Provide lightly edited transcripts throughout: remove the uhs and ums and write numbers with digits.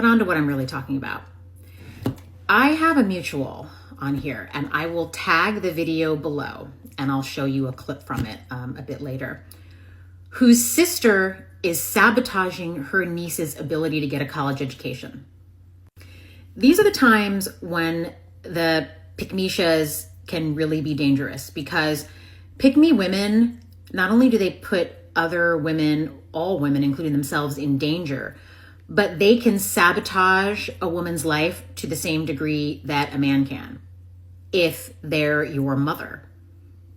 But on to what I'm really talking about. I have a mutual on here, and I will tag the video below, and I'll show you a clip from it a bit later, whose sister is sabotaging her niece's ability to get a college education. These are the times when the pick-me-shas can really be dangerous, because pick-me women, not only do they put other women, all women, including themselves, in danger, but they can sabotage a woman's life to the same degree that a man can, if they're your mother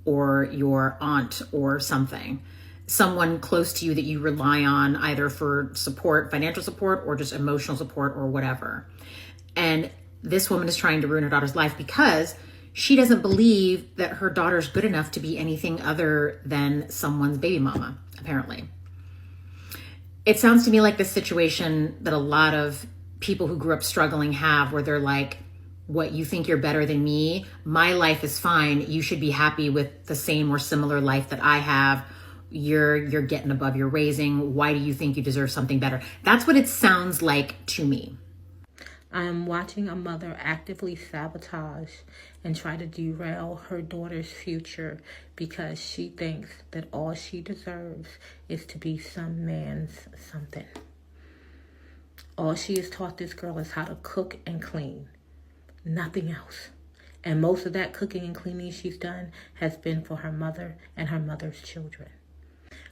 or your aunt or something, someone close to you that you rely on either for support, financial support, or just emotional support or whatever. And this woman is trying to ruin her daughter's life because she doesn't believe that her daughter's good enough to be anything other than someone's baby mama, apparently. It sounds to me like the situation that a lot of people who grew up struggling have, where they're like, what, you think you're better than me? My life is fine. You should be happy with the same or similar life that I have. You're getting above your raising. Why do you think you deserve something better? That's what it sounds like to me. I am watching a mother actively sabotage and try to derail her daughter's future because she thinks that all she deserves is to be some man's something. All she has taught this girl is how to cook and clean, nothing else. And most of that cooking and cleaning she's done has been for her mother and her mother's children.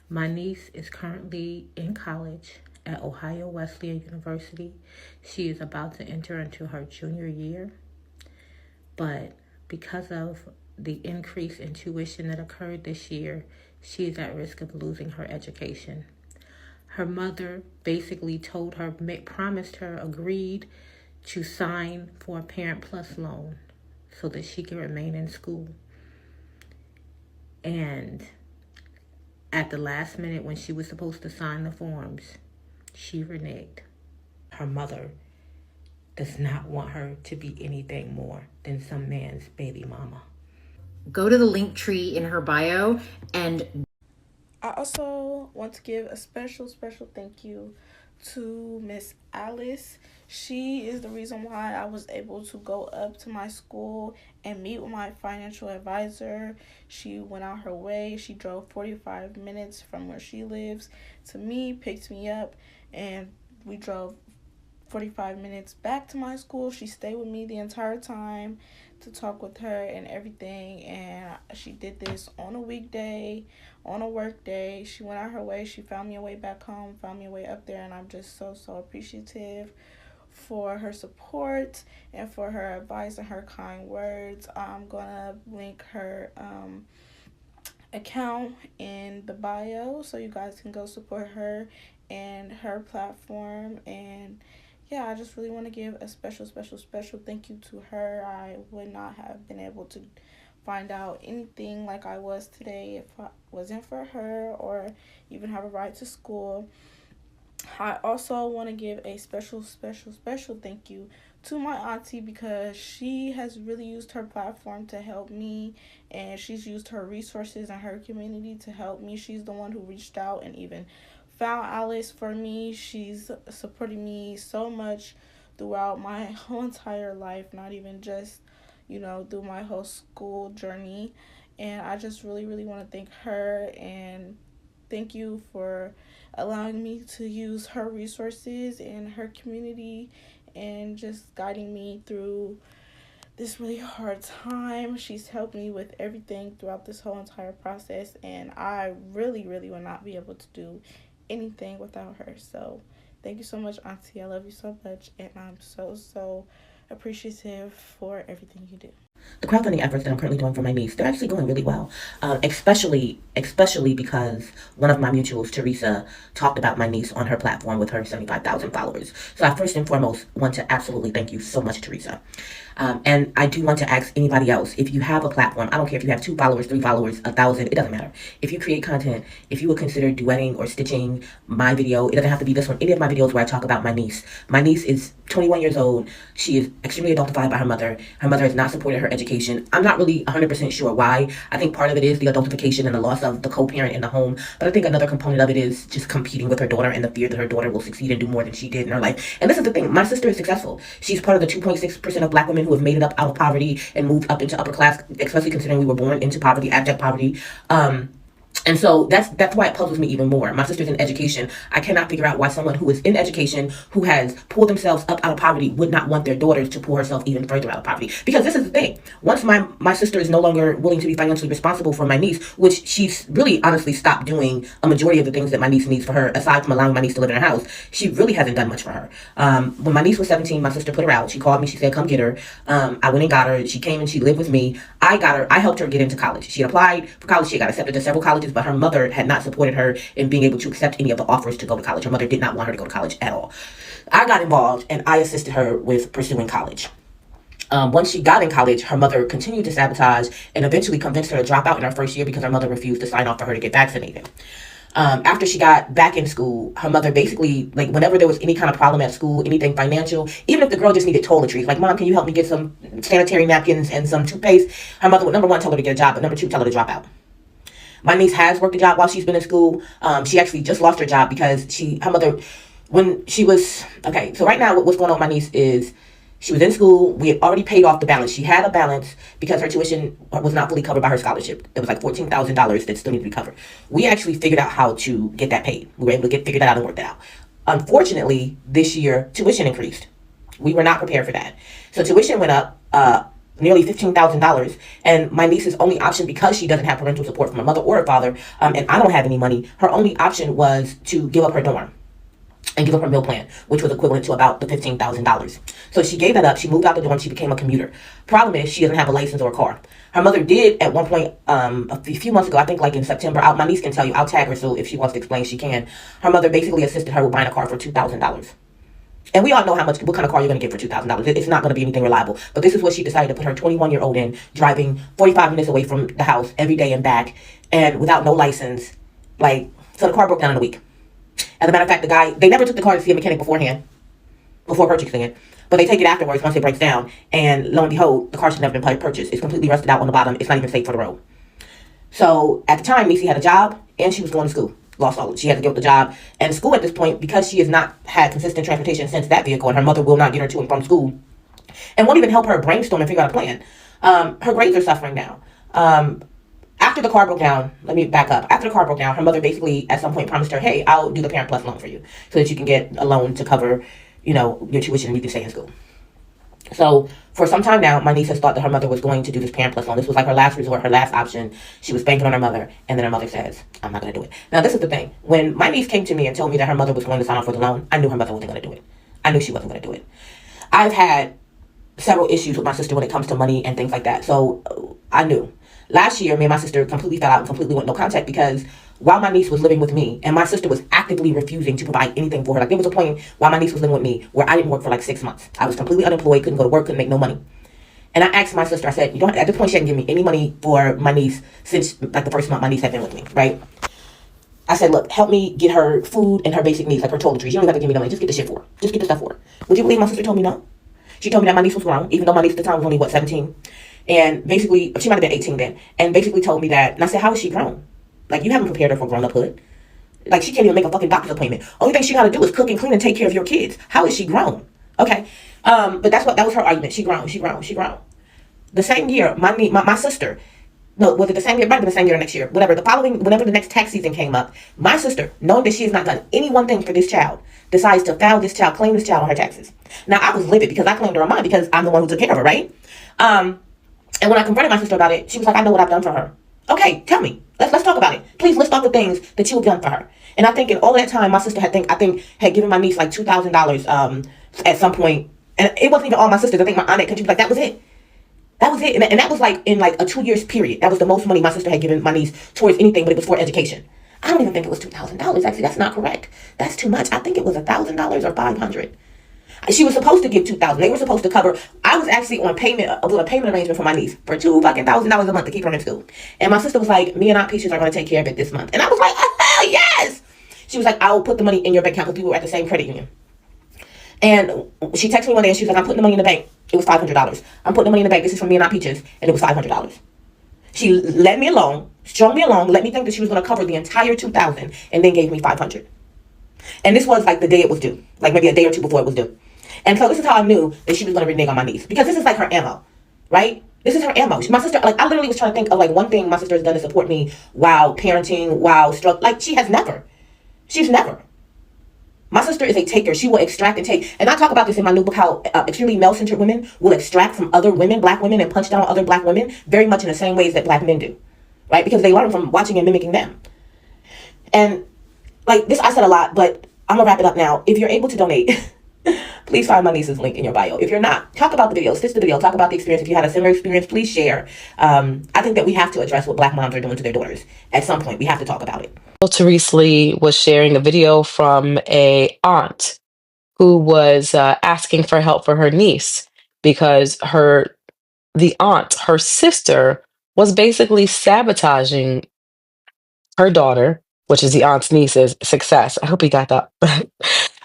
My niece is currently in college at Ohio Wesleyan University. She is about to enter into her junior year. But because of the increase in tuition that occurred this year, she is at risk of losing her education. Her mother basically told her, promised her, agreed to sign for a Parent Plus loan so that she can remain in school. And at the last minute, when she was supposed to sign the forms, she reneged. Her mother does not want her to be anything more than some man's baby mama. Go to the link tree in her bio. And I also want to give a special thank you to Miss Alice. She is the reason why I was able to go up to my school and meet with my financial advisor. She went out her way. She drove 45 minutes from where she lives to me, picked me up, and we drove 45 minutes back to my school. She stayed with me the entire time to talk with her and everything, and she did this on a weekday, on a work day. She went out her way. She found me a way back home, found me a way up there, and I'm just so appreciative for her support and for her advice and her kind words. I'm gonna link her account in the bio so you guys can go support her and her platform. And yeah, I just really want to give a special thank you to her. I would not have been able to find out anything like I was today if it wasn't for her, or even have a ride to school. I also want to give a special thank you to my auntie, because she has really used her platform to help me, and she's used her resources and her community to help me. She's the one who reached out and even found Alice for me. She's supported me so much throughout my whole entire life, not even just, through my whole school journey. And I just really want to thank her, and thank you for allowing me to use her resources and her community and just guiding me through this really hard time. She's helped me with everything throughout this whole entire process, and I really would not be able to do anything without her. So thank you so much, Auntie. I love you so much, and I'm so appreciative for everything you do. The crowdfunding efforts that I'm currently doing for my niece, they're actually going really well, especially because one of my mutuals, Teresa, talked about my niece on her platform with her 75,000 followers. So I first and foremost want to absolutely thank you so much, Teresa. And I do want to ask anybody else, if you have a platform, I don't care if you have 2 followers, 3 followers, 1,000, it doesn't matter. If you create content, if you would consider duetting or stitching my video, it doesn't have to be this one, any of my videos where I talk about my niece. My niece is 21 years old. She is extremely adultified by her mother. Her mother has not supported her education. I'm not really 100% sure why. I think part of it is the adultification and the loss of the co-parent in the home. But I think another component of it is just competing with her daughter and the fear that her daughter will succeed and do more than she did in her life. And this is the thing. My sister is successful. She's part of the 2.6% of Black women who have made it up out of poverty and moved up into upper class, especially considering we were born into poverty, abject poverty. And so that's why it puzzles me even more. My sister's in education. I cannot figure out why someone who is in education, who has pulled themselves up out of poverty, would not want their daughters to pull herself even further out of poverty. Because this is the thing. Once my sister is no longer willing to be financially responsible for my niece, which she's really honestly stopped doing a majority of the things that my niece needs for her, aside from allowing my niece to live in her house, she really hasn't done much for her. When my niece was 17, my sister put her out. She called me. She said, come get her. I went and got her. She came and she lived with me. I helped her get into college. She applied for college. She got accepted to several colleges, but her mother had not supported her in being able to accept any of the offers to go to college. Her mother did not want her to go to college at all. I got involved and I assisted her with pursuing college. Once she got in college, her mother continued to sabotage and eventually convinced her to drop out in her first year because her mother refused to sign off for her to get vaccinated. After she got back in school, her mother basically, like, whenever there was any kind of problem at school, anything financial, even if the girl just needed toiletries, like, Mom, can you help me get some sanitary napkins and some toothpaste? Her mother would, number one, tell her to get a job, but number two, tell her to drop out. My niece has worked a job while she's been in school. She actually just lost her job because her mother, when she was, okay, so right now what's going on with my niece is she was in school. We had already paid off the balance. She had a balance because her tuition was not fully covered by her scholarship. There was like $14,000 that still needed to be covered. We actually figured out how to get that paid. We were able to figure that out and work that out. Unfortunately, this year, tuition increased. We were not prepared for that. So tuition went up nearly $15,000, and my niece's only option, because she doesn't have parental support from her mother or her father, and I don't have any money, her only option was to give up her dorm and give up her meal plan, which was equivalent to about the $15,000. So she gave that up. She moved out the dorm. She became a commuter. Problem is, she doesn't have a license or a car. Her mother did at one point, a few months ago, I think like in September, my niece can tell you, I'll tag her, so if she wants to explain, she can. Her mother basically assisted her with buying a car for $2,000. And we all know what kind of car you're going to get for $2,000. It's not going to be anything reliable. But this is what she decided to put her 21-year-old in, driving 45 minutes away from the house every day and back, and without no license. So the car broke down in a week. As a matter of fact, they never took the car to see a mechanic beforehand, before purchasing it. But they take it afterwards once it breaks down. And lo and behold, the car should never been purchased. It's completely rusted out on the bottom. It's not even safe for the road. So at the time, Niecy had a job and she was going to school. She had to give up the job and school at this point, because she has not had consistent transportation since that vehicle, and her mother will not get her to and from school and won't even help her brainstorm and figure out a plan. Her grades are suffering now. After the car broke down, let me back up. After the car broke down, her mother basically at some point promised her, hey, I'll do the Parent Plus loan for you so that you can get a loan to cover, your tuition and you can stay in school. So for some time now, my niece has thought that her mother was going to do this Parent Plus loan. This was like her last resort, her last option. She was banking on her mother, and then her mother says, I'm not going to do it. Now, this is the thing. When my niece came to me and told me that her mother was going to sign off for the loan, I knew her mother wasn't going to do it. I knew she wasn't going to do it. I've had several issues with my sister when it comes to money and things like that. So I knew. Last year, me and my sister completely fell out and completely went no contact, because while my niece was living with me, and my sister was actively refusing to provide anything for her. Like, there was a point while my niece was living with me where I didn't work for like 6 months. I was completely unemployed, couldn't go to work, couldn't make no money. And I asked my sister, I said, at this point, she hadn't given me any money for my niece since like the first month my niece had been with me, right? I said, look, help me get her food and her basic needs, like her toiletries. You don't even have to give me the money. Just get the shit for her. Just get the stuff for her. Would you believe my sister told me no? She told me that my niece was grown, even though my niece at the time was only, 17? And basically, she might have been 18 then. And basically told me that, and I said, how is she grown? Like, you haven't prepared her for grown-uphood. Like, she can't even make a fucking doctor's appointment. Only thing she got to do is cook and clean and take care of your kids. How is she grown? Okay. But that was her argument. She grown. The same year, my sister, no, was it the same year? It might have been the same year or next year. Whenever the next tax season came up, my sister, knowing that she has not done any one thing for this child, decides to file this child, claim this child on her taxes. Now, I was livid because I claimed her on mine because I'm the one who took care of her, right? And when I confronted my sister about it, she was like, I know what I've done for her. Okay, tell me. Let's talk about it. Please list all the things that you've done for her. And I think in all that time, my sister had given my niece like $2,000 at some point. And it wasn't even all my sisters. I think my aunt, because she was like, that was it. That was it. And that was like in like a 2 years period. That was the most money my sister had given my niece towards anything, but it was for education. I don't even think it was $2,000. Actually, that's not correct. That's too much. I think it was $1,000 or $500. She was supposed to give $2,000. They were supposed to cover. I was actually on payment, a payment arrangement for my niece for $2,000 a month to keep her in school. And my sister was like, me and Aunt Peaches are going to take care of it this month. And I was like, oh, hell yes. She was like, I will put the money in your bank account because we were at the same credit union. And she texted me one day and she was like, I'm putting the money in the bank. It was $500. I'm putting the money in the bank. This is from me and Aunt Peaches. And it was $500. She let me alone, strung me along, let me think that she was going to cover the entire $2,000 and then gave me $500. And this was like the day it was due, like maybe a day or two before it was due. And so this is how I knew that she was going to renege on my niece, because this is like her ammo, right? This is her ammo. My sister, like, I literally was trying to think of like one thing my sister has done to support me while parenting, while struggling. Like, she's never. My sister is a taker. She will extract and take. And I talk about this in my new book, how extremely male-centered women will extract from other women, black women, and punch down on other black women very much in the same ways that black men do, right? Because they learn from watching and mimicking them. And like this, I said a lot, but I'm gonna wrap it up now. If you're able to donate, please find my niece's link in your bio. If you're not, talk about the video, stitch the video, talk about the experience. If you had a similar experience, please share. I think that we have to address what black moms are doing to their daughters. At some point, we have to talk about it. Therese Lee was sharing a video from a aunt who was asking for help for her niece because her sister, was basically sabotaging her daughter, which is the aunt's niece's success. I hope you got that.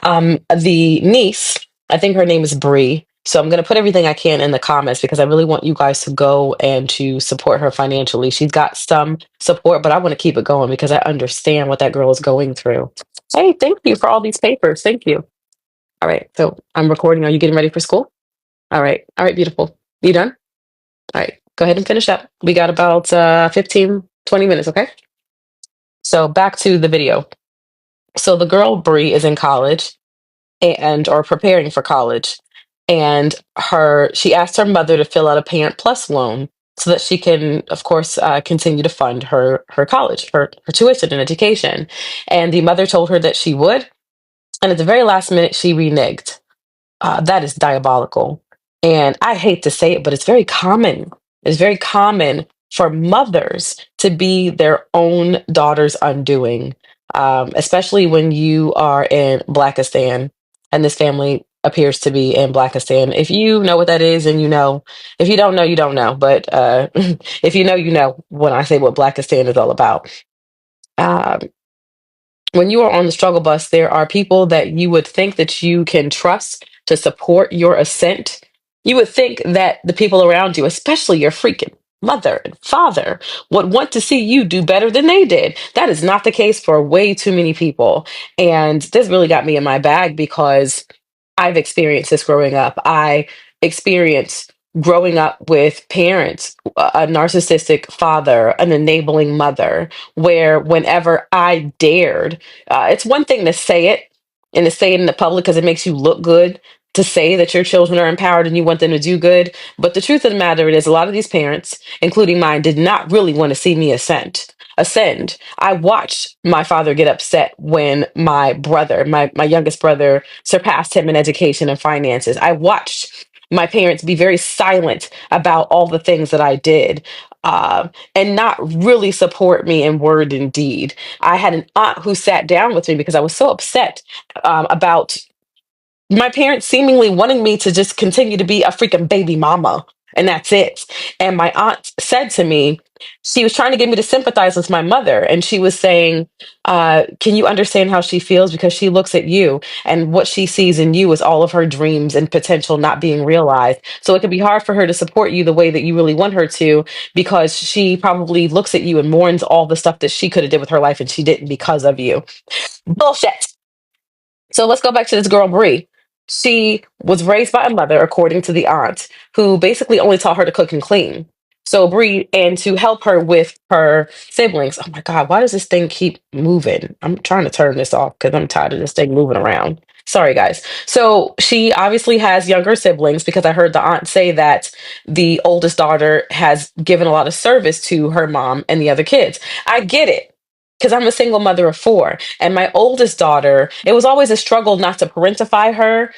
The niece, I think her name is Bree. So I'm going to put everything I can in the comments because I really want you guys to go and to support her financially. She's got some support, but I want to keep it going because I understand what that girl is going through. Hey, thank you for all these papers. Thank you. All right. So I'm recording. Are you getting ready for school? All right. All right. Beautiful. You done? All right. Go ahead and finish up. We got about 15, 20 minutes. Okay. So back to the video. So the girl Bree is in college and or preparing for college, and she asked her mother to fill out a Parent Plus loan so that she can, of course, continue to fund her college, her tuition and education. And the mother told her that she would, and at the very last minute, she reneged. That is diabolical. And I hate to say it, but it's very common. It's very common for mothers to be their own daughter's undoing, especially when you are in Blackistan and this family appears to be in Blackistan. If you know what that is, and you know, if you don't know, you don't know. But if you know, you know when I say what Blackistan is all about. Um, when you are on the struggle bus, there are people that you would think that you can trust to support your ascent. You would think that the people around you, especially your freaking mother and father, would want to see you do better than they did. That is not the case for way too many people. And this really got me in my bag because I've experienced this growing up. I experienced growing up with parents, a narcissistic father, an enabling mother, where whenever I dared, it's one thing to say it and to say it in the public because it makes you look good, to say that your children are empowered and you want them to do good. But the truth of the matter is, a lot of these parents, including mine, did not really want to see me ascend. I watched my father get upset when my brother, my youngest brother, surpassed him in education and finances. I watched my parents be very silent about all the things that I did, and not really support me in word and deed. I had an aunt who sat down with me because I was so upset about my parents seemingly wanting me to just continue to be a freaking baby mama. And that's it. And my aunt said to me, she was trying to get me to sympathize with my mother. And she was saying, can you understand how she feels? Because she looks at you and what she sees in you is all of her dreams and potential not being realized. So it could be hard for her to support you the way that you really want her to, because she probably looks at you and mourns all the stuff that she could have did with her life and she didn't because of you. Bullshit. So let's go back to this girl, Bree. She was raised by a mother, according to the aunt, who basically only taught her to cook and clean. So Bree, and to help her with her siblings. Oh my God, why does this thing keep moving? I'm trying to turn this off because I'm tired of this thing moving around. Sorry, guys. So she obviously has younger siblings because I heard the aunt say that the oldest daughter has given a lot of service to her mom and the other kids. I get it, because I'm a single mother of four. And my oldest daughter, it was always a struggle not to parentify her.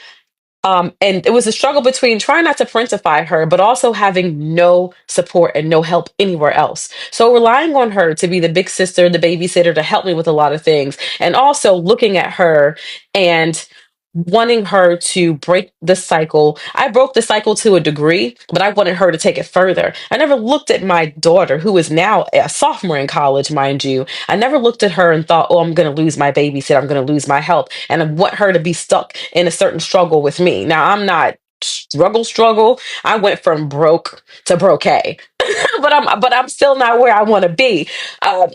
And it was a struggle between trying not to parentify her, but also having no support and no help anywhere else. So relying on her to be the big sister, the babysitter, to help me with a lot of things. And also looking at her and wanting her to break the cycle. I broke the cycle to a degree, but I wanted her to take it further. I never looked at my daughter, who is now a sophomore in college, mind you. I never looked at her and thought, oh, I'm going to lose my babysitter. I'm going to lose my help. And I want her to be stuck in a certain struggle with me. Now, I'm not struggle. I went from broke to broke, but I'm still not where I want to be. Uh,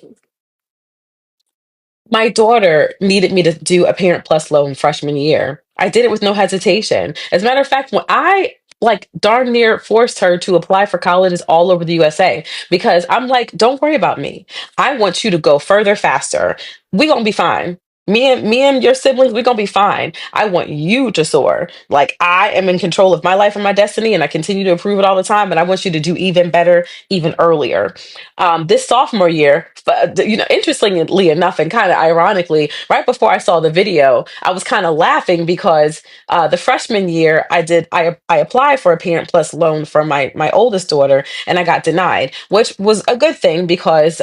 my daughter needed me to do a Parent Plus loan freshman year. I did it with no hesitation. As a matter of fact, when I like darn near forced her to apply for colleges all over the USA because I'm like, don't worry about me. I want you to go further faster. We gonna be fine. Me and your siblings, we're gonna be fine. I want you to soar. Like I am in control of my life and my destiny, and I continue to improve it all the time. And I want you to do even better, even earlier. This sophomore year, interestingly enough, and kind of ironically, right before I saw the video, I was kind of laughing because the freshman year I applied for a Parent Plus loan for my oldest daughter, and I got denied, which was a good thing because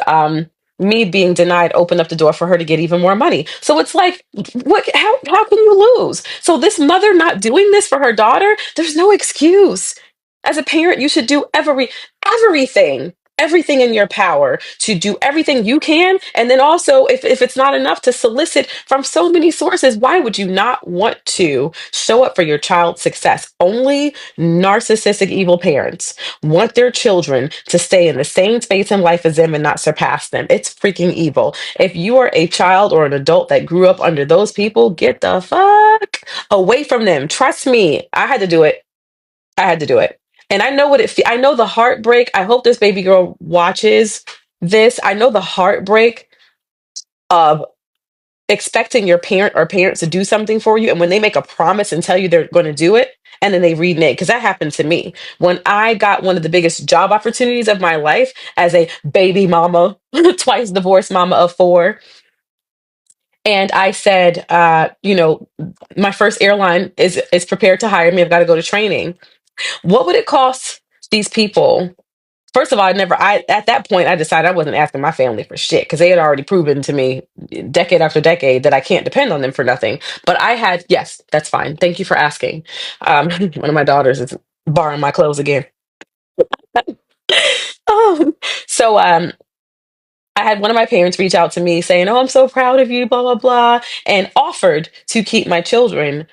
me being denied opened up the door for her to get even more money. So it's like, what? How can you lose? So this mother not doing this for her daughter, there's no excuse. As a parent, you should do everything in your power to do everything you can. And then also, if it's not enough, to solicit from so many sources. Why would you not want to show up for your child's success? Only narcissistic evil parents want their children to stay in the same space in life as them and not surpass them. It's freaking evil. If you are a child or an adult that grew up under those people, get the fuck away from them. Trust me, I had to do it. I had to do it. And I know I know the heartbreak. I hope this baby girl watches this. I know the heartbreak of expecting your parent or parents to do something for you. And when they make a promise and tell you they're going to do it, and then they renege, because that happened to me. When I got one of the biggest job opportunities of my life as a baby mama, twice divorced mama of four. And I said, my first airline is prepared to hire me. I've got to go to training. What would it cost these people? First of all, I at that point I decided I wasn't asking my family for shit because they had already proven to me decade after decade that I can't depend on them for nothing. But I had, yes, that's fine. Thank you for asking. One of my daughters is borrowing my clothes again. um, so I had one of my parents reach out to me saying, "Oh, I'm so proud of you, blah, blah, blah," and offered to keep my children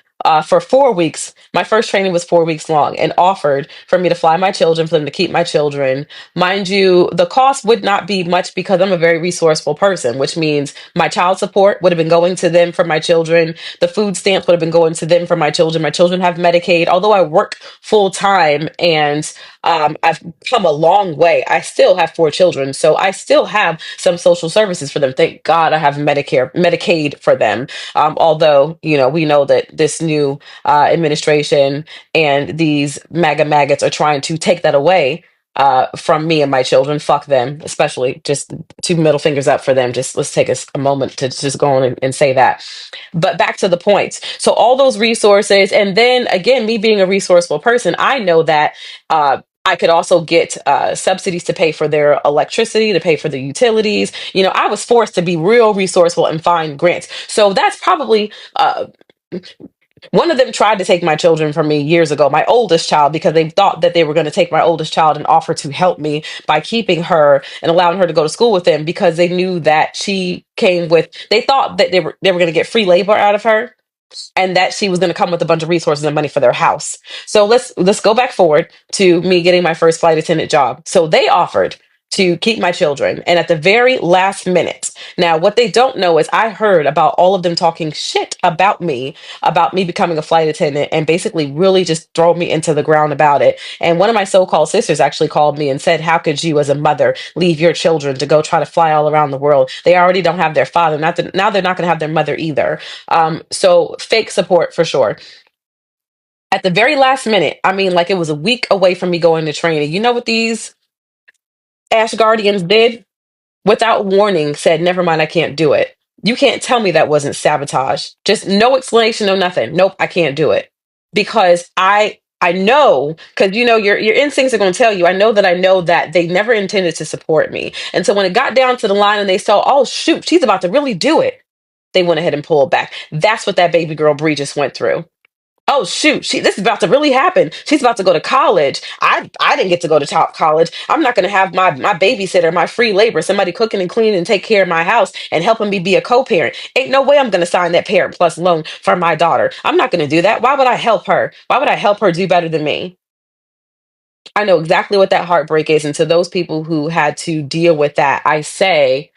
for 4 weeks. My first training was 4 weeks long, and offered for me to fly my children, for them to keep my children. Mind you, the cost would not be much because I'm a very resourceful person, which means my child support would have been going to them for my children. The food stamps would have been going to them for my children. My children have Medicaid. Although I work full time and I've come a long way. I still have four children, so I still have some social services for them. Thank God I have Medicaid for them. Although, we know that this new administration and these MAGA maggots are trying to take that away from me and my children. Fuck them, especially. Just two middle fingers up for them. Just let's take a moment to just go on and say that. But back to the point. So all those resources, and then again, me being a resourceful person, I know that I could also get subsidies to pay for their electricity, to pay for the utilities. I was forced to be real resourceful and find grants. So that's probably one of them tried to take my children from me years ago, my oldest child, because they thought that they were going to take my oldest child and offer to help me by keeping her and allowing her to go to school with them because they knew that they thought that they were going to get free labor out of her and that she was going to come with a bunch of resources and money for their house. So let's go back forward to me getting my first flight attendant job. So they offered to keep my children, and at the very last minute. Now, what they don't know is I heard about all of them talking shit about me becoming a flight attendant, and basically really just throw me into the ground about it. And one of my so-called sisters actually called me and said, "How could you, as a mother, leave your children to go try to fly all around the world? They already don't have their father. Now they're not going to have their mother either." So fake support for sure. At the very last minute, I mean, like it was a week away from me going to training. You know what these Ash Guardians did? Without warning, said, "Never mind, I can't do it." You can't tell me that wasn't sabotage. Just no explanation, no nothing. Nope, I can't do it. Because I know, because your instincts are going to tell you. I know that they never intended to support me. And so when it got down to the line and they saw, oh shoot, she's about to really do it. they went ahead and pulled back. That's what that baby girl Bree just went through. Oh shoot, this is about to really happen. She's about to go to college. I didn't get to go to top college. I'm not going to have my babysitter, my free labor, somebody cooking and cleaning and take care of my house and helping me be a co-parent. Ain't no way I'm going to sign that Parent Plus loan for my daughter. I'm not going to do that. Why would I help her? Why would I help her do better than me? I know exactly what that heartbreak is. And to those people who had to deal with that, I say,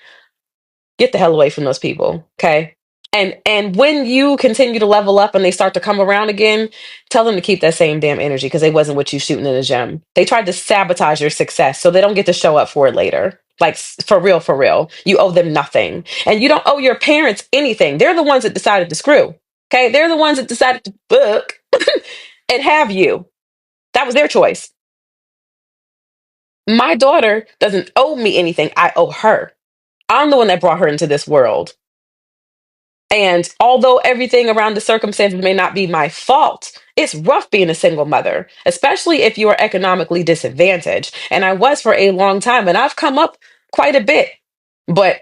get the hell away from those people. Okay. And when you continue to level up and they start to come around again, tell them to keep that same damn energy because they wasn't what you shooting in the gym. They tried to sabotage your success so they don't get to show up for it later. Like for real, for real. You owe them nothing. And you don't owe your parents anything. They're the ones that decided to screw. Okay. They're the ones that decided to book and have you. That was their choice. My daughter doesn't owe me anything. I owe her. I'm the one that brought her into this world. And although everything around the circumstances may not be my fault, it's rough being a single mother, especially if you are economically disadvantaged. And I was for a long time, and I've come up quite a bit, but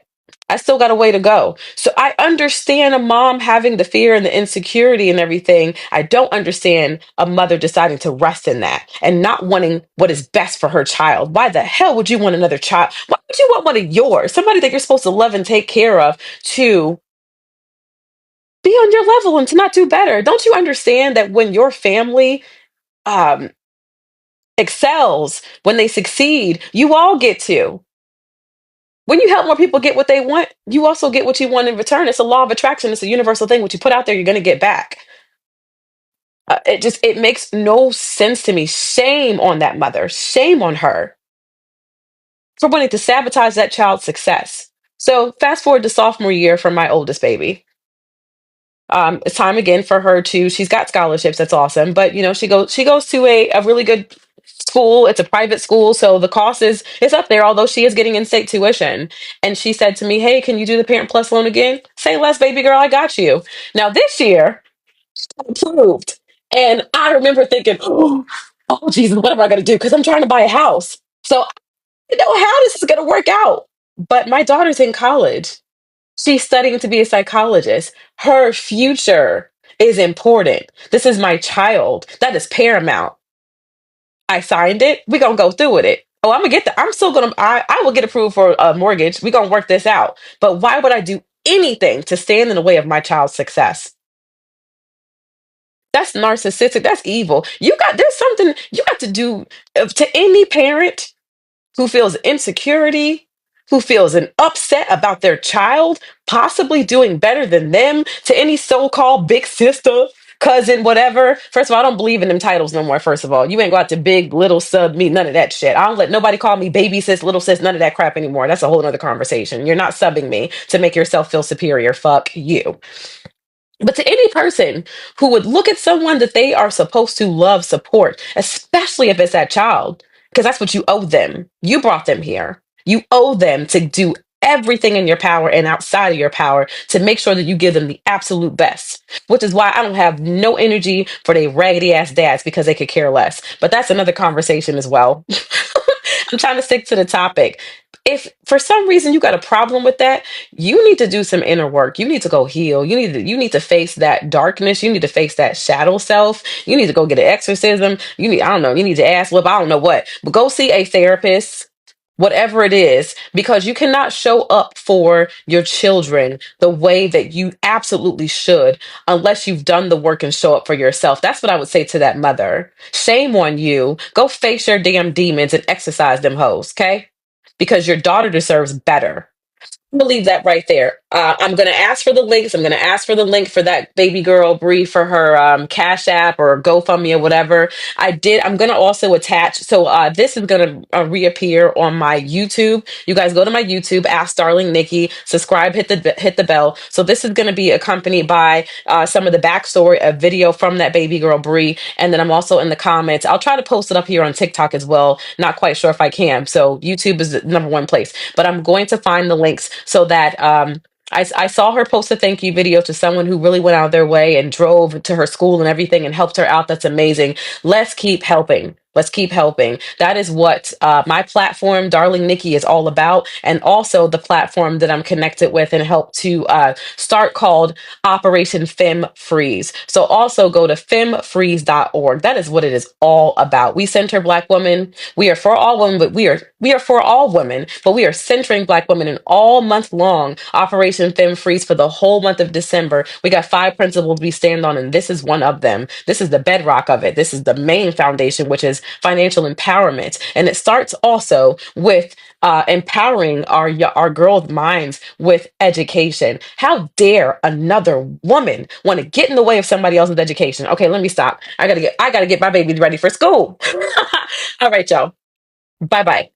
I still got a way to go. So I understand a mom having the fear and the insecurity and everything. I don't understand a mother deciding to rest in that and not wanting what is best for her child. Why the hell would you want another child? Why would you want one of yours? Somebody that you're supposed to love and take care of to be on your level and to not do better. Don't you understand that when your family um, excels, when they succeed, you all get to. When you help more people get what they want, you also get what you want in return. It's a law of attraction. It's a universal thing. What you put out there, you're going to get back. It makes no sense to me. Shame on that mother. Shame on her for wanting to sabotage that child's success. So fast forward to sophomore year for my oldest baby. It's time again for her to, she's got scholarships. That's awesome. But she goes to a really good school. It's a private school. So the cost is up there, although she is getting in-state tuition. And she said to me, hey, can you do the Parent Plus loan again? Say less, baby girl, I got you. Now this year, approved. And I remember thinking, oh Jesus, what am I going to do? Because I'm trying to buy a house. So I don't know how this is going to work out. But my daughter's in college. She's studying to be a psychologist. Her future is important. This is my child. That is paramount. I signed it. We're going to go through with it. Oh, I'm still going to, I will get approved for a mortgage. We're going to work this out. But why would I do anything to stand in the way of my child's success? That's narcissistic. That's evil. There's something you got to do to any parent who feels insecurity, who feels an upset about their child possibly doing better than them, to any so-called big sister, cousin, whatever. First of all, I don't believe in them titles no more. First of all, you ain't go out to big, little, sub, me, none of that shit. I don't let nobody call me baby sis, little sis, none of that crap anymore. That's a whole nother conversation. You're not subbing me to make yourself feel superior. Fuck you. But to any person who would look at someone that they are supposed to love, support, especially if it's that child, because that's what you owe them. You brought them here. You owe them to do everything in your power and outside of your power to make sure that you give them the absolute best, which is why I don't have no energy for they raggedy ass dads because they could care less. But that's another conversation as well. I'm trying to stick to the topic. If for some reason you got a problem with that, you need to do some inner work. You need to go heal. You need to face that darkness. You need to face that shadow self. You need to go get an exorcism. I don't know, you need to ass whip. I don't know what. But go see a therapist, whatever it is, because you cannot show up for your children the way that you absolutely should unless you've done the work and show up for yourself. That's what I would say to that mother. Shame on you. Go face your damn demons and exercise them hoes, okay? Because your daughter deserves better. I'm gonna leave that right there. I'm gonna ask for the links. I'm gonna ask for the link for that baby girl Bree for her Cash App or GoFundMe or whatever. I'm gonna also attach. So this is gonna reappear on my YouTube. You guys go to my YouTube, Ask Darling Nikki. Subscribe, hit the bell. So this is gonna be accompanied by some of the backstory, a video from that baby girl Bree, and then I'm also in the comments. I'll try to post it up here on TikTok as well. Not quite sure if I can. So YouTube is the number one place, but I'm going to find the links so that I saw her post a thank you video to someone who really went out of their way and drove to her school and everything and helped her out. That's amazing. Let's keep helping. Let's keep helping. That is what my platform, Darling Nikki, is all about. And also the platform that I'm connected with and help to start called Operation Fem Freeze. So also go to femfreeze.org. That is what it is all about. We center Black women. We are for all women, but we are for all women, but we are centering Black women in all month long Operation Fem Freeze for the whole month of December. We got 5 principles we stand on, and this is one of them. This is the bedrock of it. This is the main foundation, which is financial empowerment. And it starts also with empowering our girls' minds with education. How dare another woman want to get in the way of somebody else's education? Okay, let me stop. I gotta get my baby ready for school. All right, y'all. Bye bye.